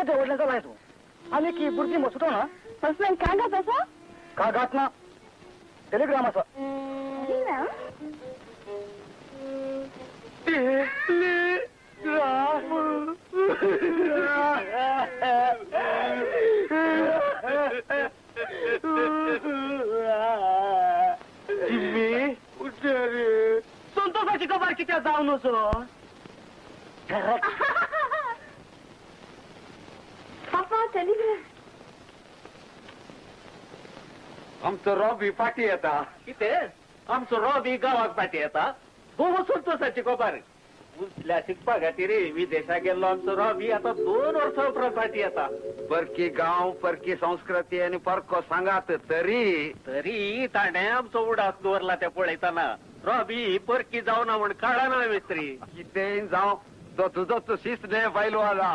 जवळल्याचा नाही तू आणि कीबोर्डची मसुतो ना हसबंड का गात असा का गात ना टेलिग्राम असा जिम्मी संतोषाची कबार किती जाऊ नसो पापा टेलिग्राम आमचं रॉबी पाठी येता किती आमचं रॉबी गावात पाठी येता हो संतोषाची कोबार उचल्या शिकपा घाटी रे विदेशा गेलो आमचं रॉबी आता 2 वर्ष उपरांत पाठी येता परकी गाव परकी संस्कृती आणि परको सांगात तरी तरी ताणे आमचं उडास दोरला त्या पळयताना रॉबी परकी जाऊ ना म्हण काढा ना मिस्त्री किती जाऊ तो तुझं तू शिस्त नाही पाहिलो आला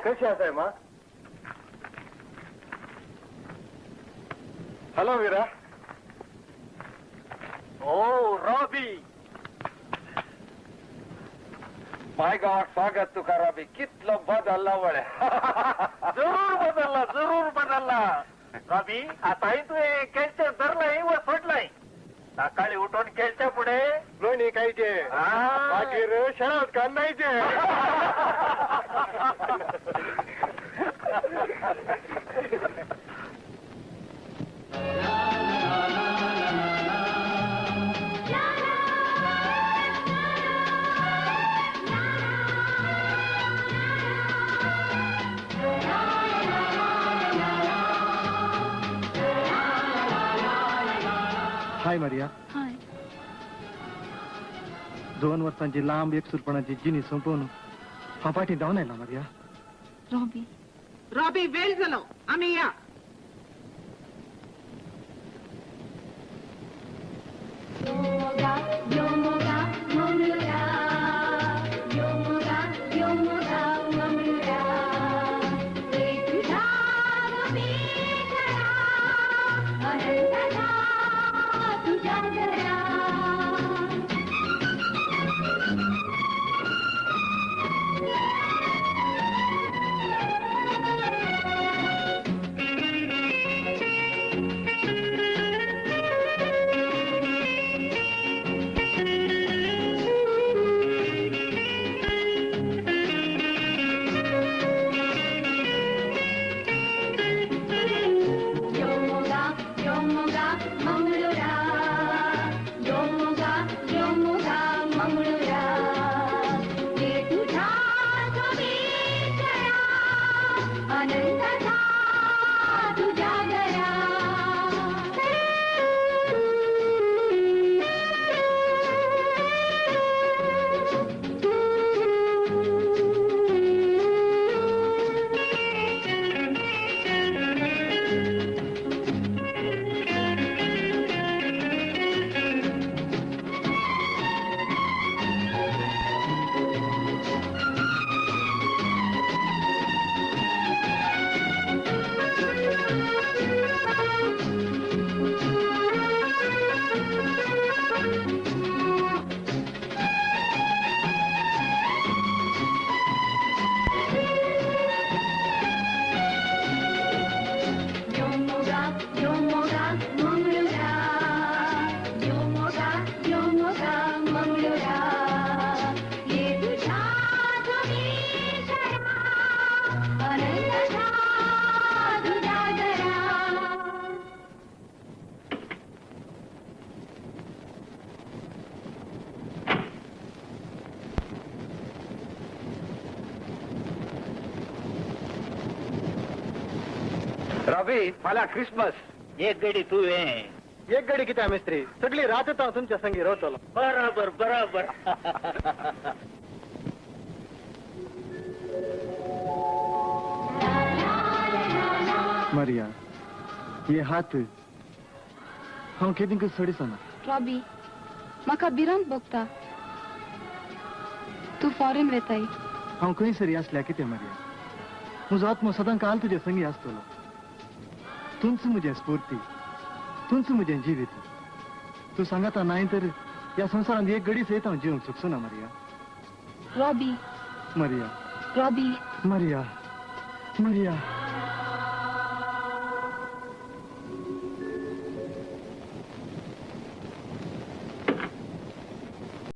कशी आहे मा हॅलो वीरा ओ रॉबी माय गावात स्वागत तुका रॉबी कितलं बदलला वळे जरूर बदलला रॉबी आताही तू केलच्या धरलाय व सोडलाय सकाळी उठून केलच्या पुढे लोणी खायचे बाकीर शराब कांदायचे हाय मारिया हाय 2 वर्षांची लांब एकसुरपणाची जिनी संपवून हा पाठी जाऊन आहे ना मारिया रॉबी रॉबी वेळ झालो आम्ही या Hey, रवी फाल्यां क्रिसमस एक गडी तू ये एक गडी किती मिस्त्री सगळी रात हांव तुमच्या संगी रावतलो बरोबर बरोबर मारिया ये हात हांव केदींक सोडिसना रॉबी म्हाका भिरांत भोगता तूं फॉरेन वेताय हांव खंय सरी असल्या कितें मारिया म्हजो आत्मो सदां काल तुजे संगी आसतलो तूंच म्हजें स्फूर्ती तूंच म्हजें जिवीत तूं सांगाता नाय तर ह्या संवसारांत एक घडी सयत हांव जिवंक शकचो ना Maria Robbie Maria Robbie Maria Maria